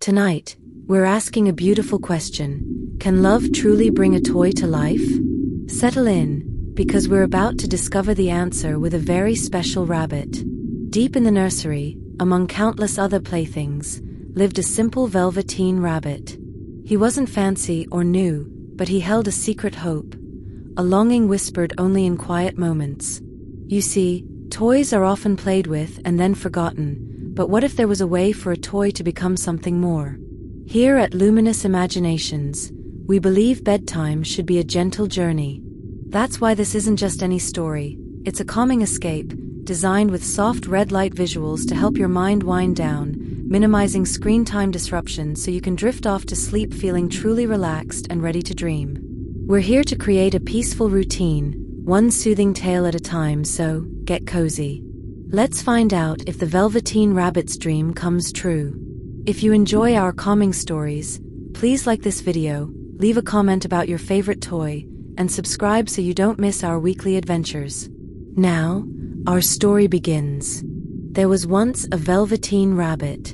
Tonight, we're asking a beautiful question. Can love truly bring a toy to life? Settle in, because we're about to discover the answer with a very special rabbit. Deep in the nursery, among countless other playthings, lived a simple Velveteen Rabbit. He wasn't fancy or new, but he held a secret hope, a longing whispered only in quiet moments. You see, toys are often played with and then forgotten, but what if there was a way for a toy to become something more? Here at Luminous Imaginations, we believe bedtime should be a gentle journey. That's why this isn't just any story, it's a calming escape, designed with soft red light visuals to help your mind wind down, minimizing screen time disruptions so you can drift off to sleep feeling truly relaxed and ready to dream. We're here to create a peaceful routine, one soothing tale at a time, so get cozy. Let's find out if the Velveteen Rabbit's dream comes true. If you enjoy our calming stories, please like this video, leave a comment about your favorite toy, and subscribe so you don't miss our weekly adventures. Now, our story begins. There was once a Velveteen Rabbit.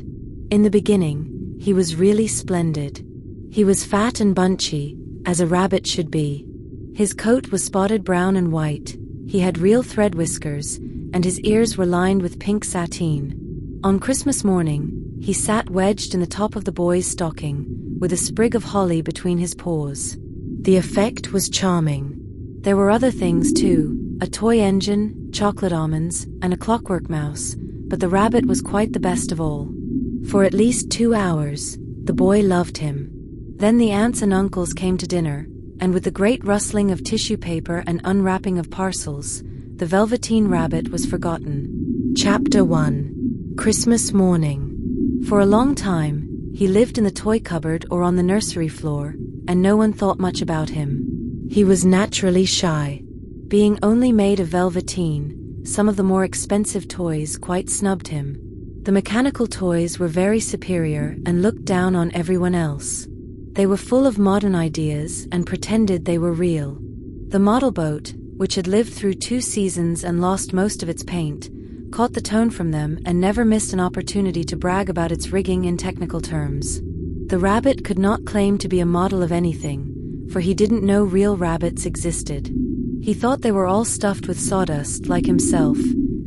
In the beginning, he was really splendid. He was fat and bunchy, as a rabbit should be. His coat was spotted brown and white, he had real thread whiskers, and his ears were lined with pink sateen. On Christmas morning, he sat wedged in the top of the boy's stocking, with a sprig of holly between his paws. The effect was charming. There were other things too, a toy engine, chocolate almonds, and a clockwork mouse, but the rabbit was quite the best of all. For at least 2 hours, the boy loved him. Then the aunts and uncles came to dinner, and with the great rustling of tissue paper and unwrapping of parcels, the Velveteen Rabbit was forgotten. Chapter 1. Christmas Morning. For a long time, he lived in the toy cupboard or on the nursery floor, and no one thought much about him. He was naturally shy. Being only made of velveteen, some of the more expensive toys quite snubbed him. The mechanical toys were very superior and looked down on everyone else. They were full of modern ideas and pretended they were real. The model boat, which had lived through 2 seasons and lost most of its paint, caught the tone from them and never missed an opportunity to brag about its rigging in technical terms. The rabbit could not claim to be a model of anything, for he didn't know real rabbits existed. He thought they were all stuffed with sawdust like himself,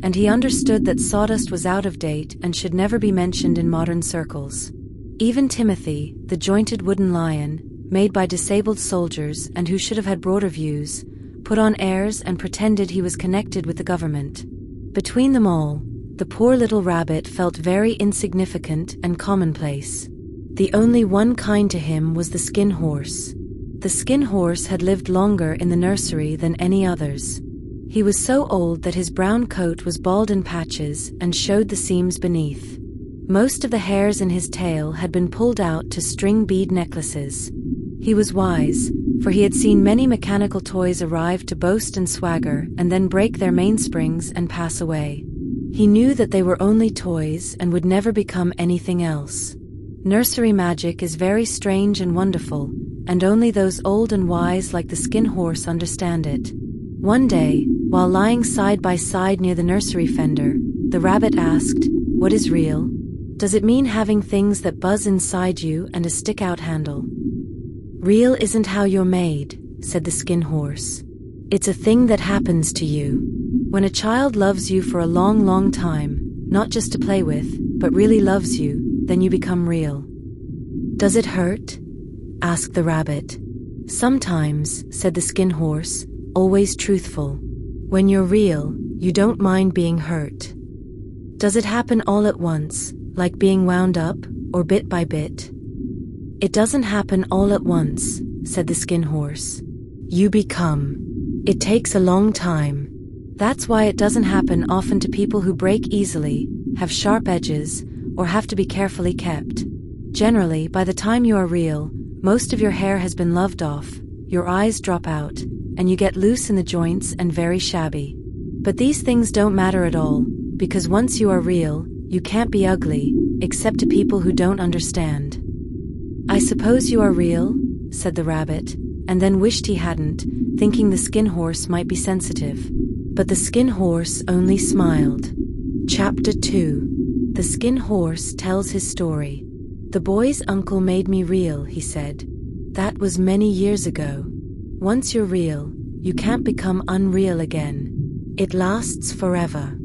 and he understood that sawdust was out of date and should never be mentioned in modern circles. Even Timothy, the jointed wooden lion, made by disabled soldiers and who should have had broader views, put on airs and pretended he was connected with the government. Between them all, the poor little rabbit felt very insignificant and commonplace. The only one kind to him was the skin horse. The skin horse had lived longer in the nursery than any others. He was so old that his brown coat was bald in patches and showed the seams beneath. Most of the hairs in his tail had been pulled out to string bead necklaces. He was wise, for he had seen many mechanical toys arrive to boast and swagger and then break their mainsprings and pass away. He knew that they were only toys and would never become anything else. Nursery magic is very strange and wonderful, and only those old and wise like the skin horse understand it. One day, while lying side by side near the nursery fender, the rabbit asked, "What is real? Does it mean having things that buzz inside you and a stick-out handle?" "Real isn't how you're made," said the skin horse. "It's a thing that happens to you. When a child loves you for a long, long time, not just to play with, but really loves you, then you become real." "Does it hurt?" asked the rabbit. "Sometimes," said the skin horse, always truthful. "When you're real, you don't mind being hurt." "Does it happen all at once, like being wound up, or bit by bit?" "It doesn't happen all at once," said the skin horse. "You become. It takes a long time. That's why it doesn't happen often to people who break easily, have sharp edges, or have to be carefully kept. Generally, by the time you are real, most of your hair has been loved off, your eyes drop out, and you get loose in the joints and very shabby. But these things don't matter at all, because once you are real, you can't be ugly, except to people who don't understand." "I suppose you are real," said the rabbit, and then wished he hadn't, thinking the skin horse might be sensitive. But the skin horse only smiled. Chapter 2. The Skin Horse tells his story. "The boy's uncle made me real," he said. "That was many years ago. Once you're real, you can't become unreal again. It lasts forever."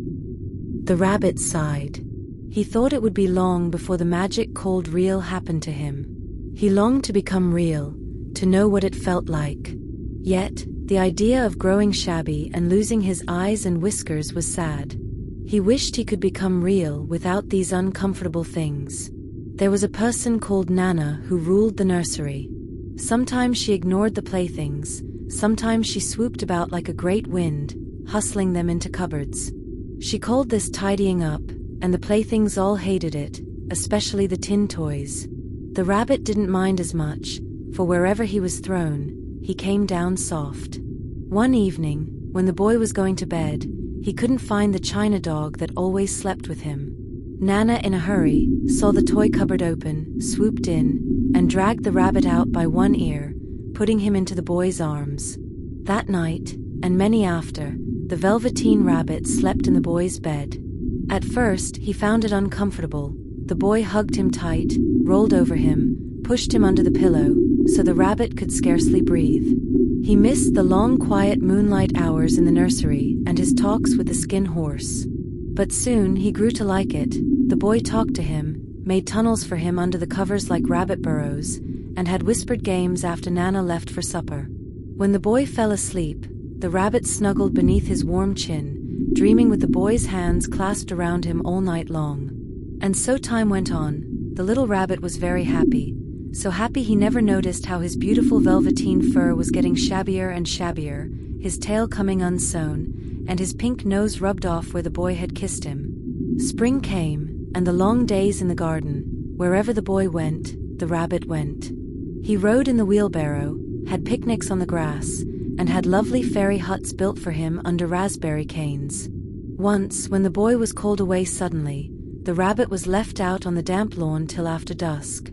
The rabbit sighed. He thought it would be long before the magic called real happened to him. He longed to become real, to know what it felt like. Yet, the idea of growing shabby and losing his eyes and whiskers was sad. He wished he could become real without these uncomfortable things. There was a person called Nana who ruled the nursery. Sometimes she ignored the playthings, sometimes she swooped about like a great wind, hustling them into cupboards. She called this tidying up, and the playthings all hated it, especially the tin toys. The rabbit didn't mind as much, for wherever he was thrown, he came down soft. One evening, when the boy was going to bed, he couldn't find the china dog that always slept with him. Nana, in a hurry, saw the toy cupboard open, swooped in, and dragged the rabbit out by one ear, putting him into the boy's arms. That night, and many after, the Velveteen Rabbit slept in the boy's bed. At first, he found it uncomfortable. The boy hugged him tight, rolled over him, pushed him under the pillow, so the rabbit could scarcely breathe. He missed the long quiet moonlight hours in the nursery and his talks with the skin horse. But soon he grew to like it. The boy talked to him, made tunnels for him under the covers like rabbit burrows, and had whispered games after Nana left for supper. When the boy fell asleep, the rabbit snuggled beneath his warm chin, dreaming with the boy's hands clasped around him all night long. And so time went on. The little rabbit was very happy. So happy he never noticed how his beautiful velveteen fur was getting shabbier and shabbier, his tail coming unsewn, and his pink nose rubbed off where the boy had kissed him. Spring came, and the long days in the garden, wherever the boy went, the rabbit went. He rode in the wheelbarrow, had picnics on the grass, and had lovely fairy huts built for him under raspberry canes. Once, when the boy was called away suddenly, the rabbit was left out on the damp lawn till after dusk.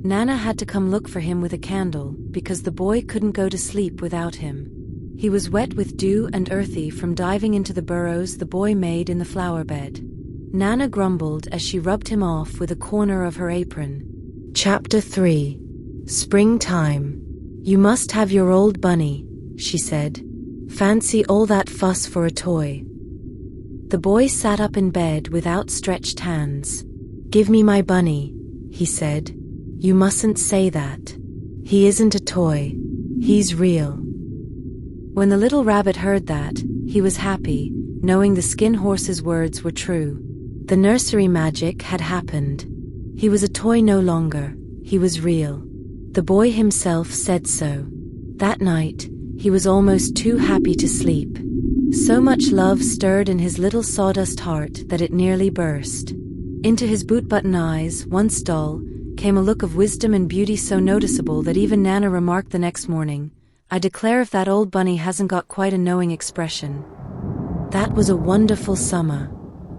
Nana had to come look for him with a candle, because the boy couldn't go to sleep without him. He was wet with dew and earthy from diving into the burrows the boy made in the flower bed. Nana grumbled as she rubbed him off with a corner of her apron. Chapter 3. Springtime. "You must have your old bunny," she said. "Fancy all that fuss for a toy." The boy sat up in bed with outstretched hands. "Give me my bunny," he said. "You mustn't say that. He isn't a toy. He's real." When the little rabbit heard that, he was happy, knowing the skin horse's words were true. The nursery magic had happened. He was a toy no longer. He was real. The boy himself said so. That night, he was almost too happy to sleep. So much love stirred in his little sawdust heart that it nearly burst. Into his boot-button eyes, once dull, came a look of wisdom and beauty so noticeable that even Nana remarked the next morning, "I declare if that old bunny hasn't got quite a knowing expression." That was a wonderful summer.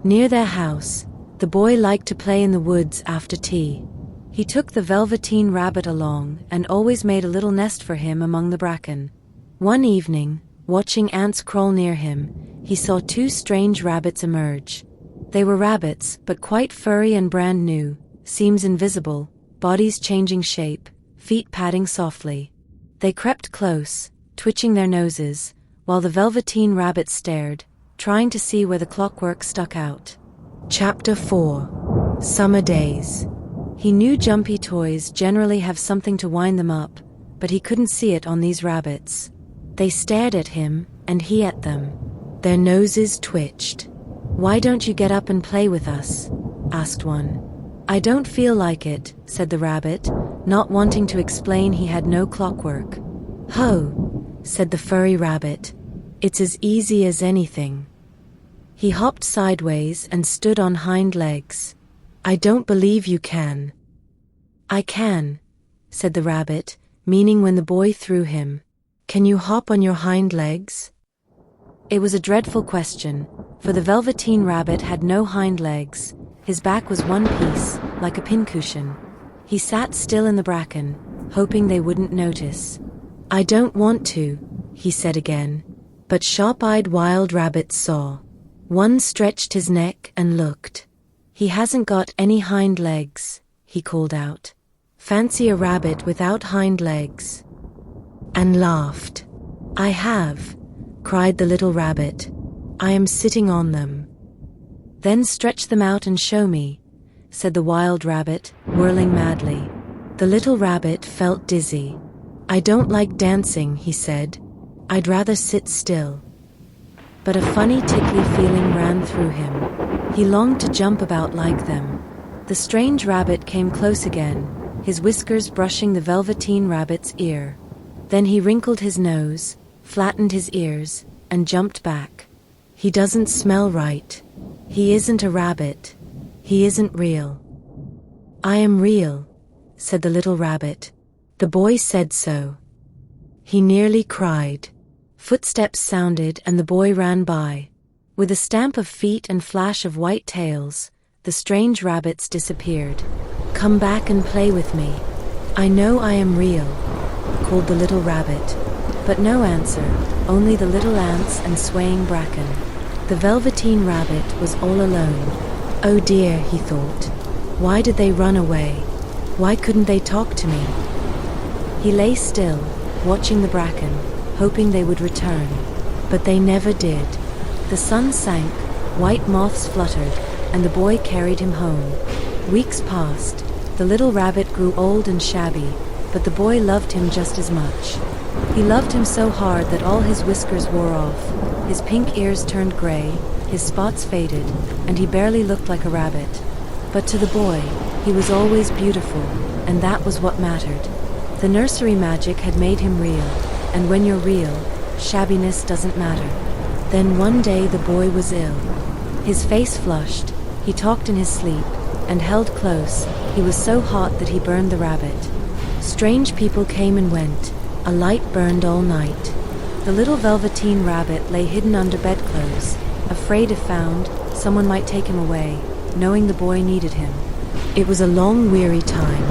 Near their house, the boy liked to play in the woods after tea. He took the Velveteen Rabbit along and always made a little nest for him among the bracken. One evening, watching ants crawl near him, he saw two strange rabbits emerge. They were rabbits, but quite furry and brand new, seams invisible, bodies changing shape, feet padding softly. They crept close, twitching their noses, while the Velveteen Rabbit stared, trying to see where the clockwork stuck out. Chapter 4. Summer Days. He knew jumpy toys generally have something to wind them up, but he couldn't see it on these rabbits. They stared at him, and he at them. Their noses twitched. "Why don't you get up and play with us?" asked one. "I don't feel like it," said the rabbit, not wanting to explain he had no clockwork. "Ho," said the furry rabbit. "It's as easy as anything." He hopped sideways and stood on hind legs. "I don't believe you can." "I can," said the rabbit, meaning when the boy threw him. "Can you hop on your hind legs?" It was a dreadful question, for the Velveteen Rabbit had no hind legs. His back was one piece, like a pincushion. He sat still in the bracken, hoping they wouldn't notice. "I don't want to," he said again. But sharp-eyed wild rabbits saw. One stretched his neck and looked. "He hasn't got any hind legs," he called out. "Fancy a rabbit without hind legs." And laughed. "I have," cried the little rabbit. "I am sitting on them." "Then stretch them out and show me," said the wild rabbit, whirling madly. The little rabbit felt dizzy. "I don't like dancing," he said. "I'd rather sit still." But a funny tickly feeling ran through him. He longed to jump about like them. The strange rabbit came close again, his whiskers brushing the Velveteen Rabbit's ear. Then he wrinkled his nose, flattened his ears, and jumped back. "He doesn't smell right. He isn't a rabbit. He isn't real." "I am real," said the little rabbit. "The boy said so." He nearly cried. Footsteps sounded and the boy ran by. With a stamp of feet and flash of white tails, the strange rabbits disappeared. "Come back and play with me. I know I am real," called the little rabbit. But no answer, only the little ants and swaying bracken. The Velveteen Rabbit was all alone. "Oh dear," he thought. "Why did they run away? Why couldn't they talk to me?" He lay still, watching the bracken, hoping they would return. But they never did. The sun sank, white moths fluttered, and the boy carried him home. Weeks passed. The little rabbit grew old and shabby, but the boy loved him just as much. He loved him so hard that all his whiskers wore off, his pink ears turned gray, his spots faded, and he barely looked like a rabbit. But to the boy, he was always beautiful, and that was what mattered. The nursery magic had made him real, and when you're real, shabbiness doesn't matter. Then one day the boy was ill. His face flushed, he talked in his sleep, and held close, he was so hot that he burned the rabbit. Strange people came and went, a light burned all night. The little Velveteen Rabbit lay hidden under bedclothes, afraid if found, someone might take him away, knowing the boy needed him. It was a long, weary time.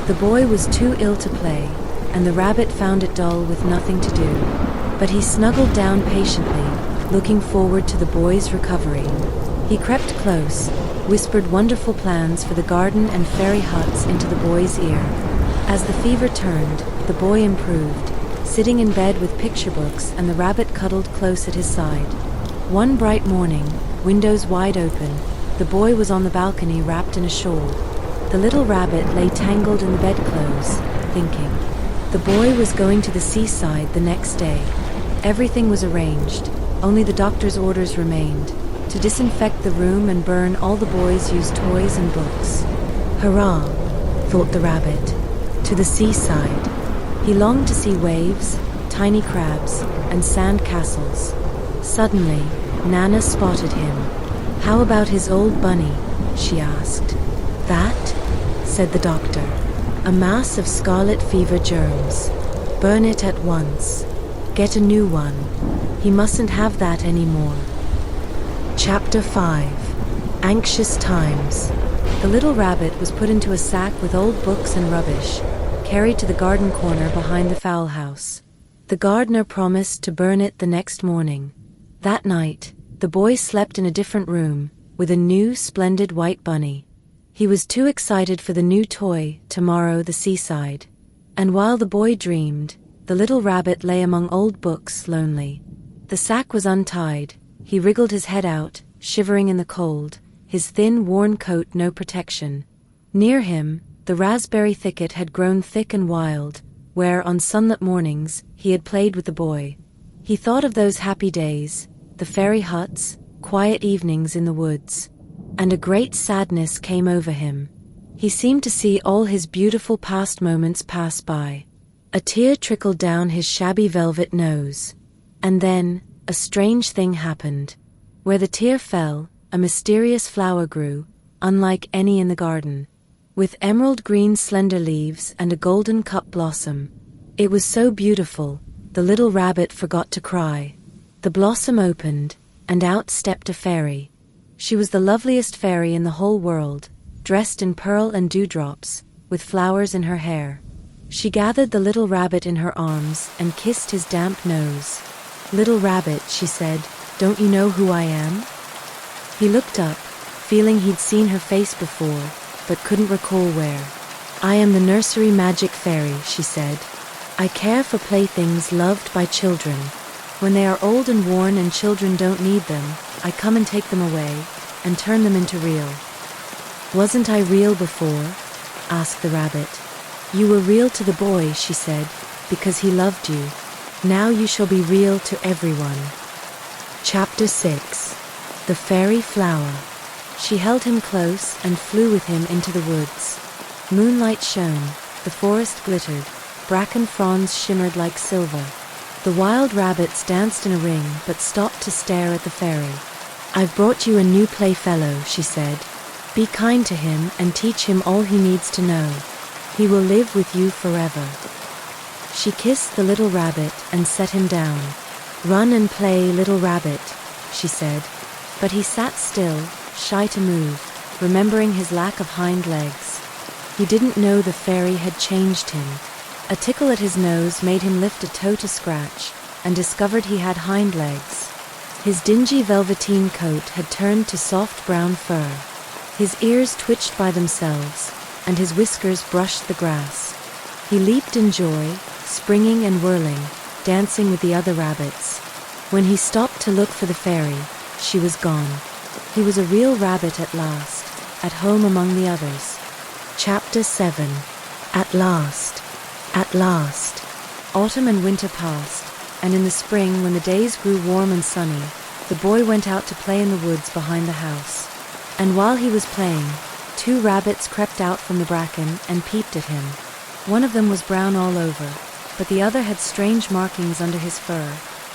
The boy was too ill to play, and the rabbit found it dull with nothing to do. But he snuggled down patiently, looking forward to the boy's recovery. He crept close, whispered wonderful plans for the garden and fairy huts into the boy's ear. As the fever turned, the boy improved, sitting in bed with picture books and the rabbit cuddled close at his side. One bright morning, windows wide open, the boy was on the balcony wrapped in a shawl. The little rabbit lay tangled in the bedclothes, thinking. The boy was going to the seaside the next day. Everything was arranged, only the doctor's orders remained, to disinfect the room and burn all the boy's used toys and books. Hurrah, thought the rabbit, to the seaside. He longed to see waves, tiny crabs, and sand castles. Suddenly, Nana spotted him. "How about his old bunny?" she asked. "That?" said the doctor. "A mass of scarlet fever germs. Burn it at once. Get a new one. He mustn't have that anymore." Chapter 5. Anxious Times. The little rabbit was put into a sack with old books and rubbish, carried to the garden corner behind the fowl house. The gardener promised to burn it the next morning. That night, the boy slept in a different room, with a new, splendid white bunny. He was too excited for the new toy, tomorrow the seaside. And while the boy dreamed, the little rabbit lay among old books, lonely. The sack was untied. He wriggled his head out, shivering in the cold, his thin, worn coat no protection. Near him, the raspberry thicket had grown thick and wild, where, on sunlit mornings, he had played with the boy. He thought of those happy days, the fairy huts, quiet evenings in the woods, and a great sadness came over him. He seemed to see all his beautiful past moments pass by. A tear trickled down his shabby velvet nose. And then, a strange thing happened. Where the tear fell, a mysterious flower grew, unlike any in the garden, with emerald green slender leaves and a golden cup blossom. It was so beautiful, the little rabbit forgot to cry. The blossom opened, and out stepped a fairy. She was the loveliest fairy in the whole world, dressed in pearl and dewdrops, with flowers in her hair. She gathered the little rabbit in her arms and kissed his damp nose. "Little rabbit," she said, "don't you know who I am?" He looked up, feeling he'd seen her face before, but couldn't recall where. "I am the nursery magic fairy," she said. "I care for playthings loved by children. When they are old and worn and children don't need them, I come and take them away, and turn them into real." "Wasn't I real before?" asked the rabbit. "You were real to the boy," she said, "because he loved you. Now you shall be real to everyone." Chapter 6. The Fairy Flower. She held him close and flew with him into the woods. Moonlight shone, the forest glittered, bracken fronds shimmered like silver. The wild rabbits danced in a ring but stopped to stare at the fairy. "I've brought you a new playfellow," she said. "Be kind to him and teach him all he needs to know. He will live with you forever." She kissed the little rabbit and set him down. "Run and play, little rabbit," she said. But he sat still, shy to move, remembering his lack of hind legs. He didn't know the fairy had changed him. A tickle at his nose made him lift a toe to scratch, and discovered he had hind legs. His dingy velveteen coat had turned to soft brown fur. His ears twitched by themselves, and his whiskers brushed the grass. He leaped in joy, springing and whirling, dancing with the other rabbits. When he stopped to look for the fairy, she was gone. He was a real rabbit at last, at home among the others. Chapter 7. At last. At last. Autumn and winter passed, and in the spring, when the days grew warm and sunny, the boy went out to play in the woods behind the house. And while he was playing, 2 rabbits crept out from the bracken and peeped at him. One of them was brown all over, but the other had strange markings under his fur,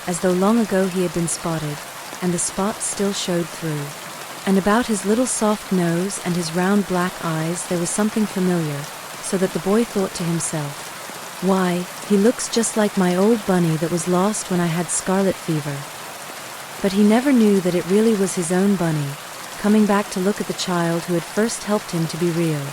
as though long ago he had been spotted, and the spots still showed through. And about his little soft nose and his round black eyes there was something familiar, so that the boy thought to himself, "Why, he looks just like my old bunny that was lost when I had scarlet fever." But he never knew that it really was his own bunny, coming back to look at the child who had first helped him to be real.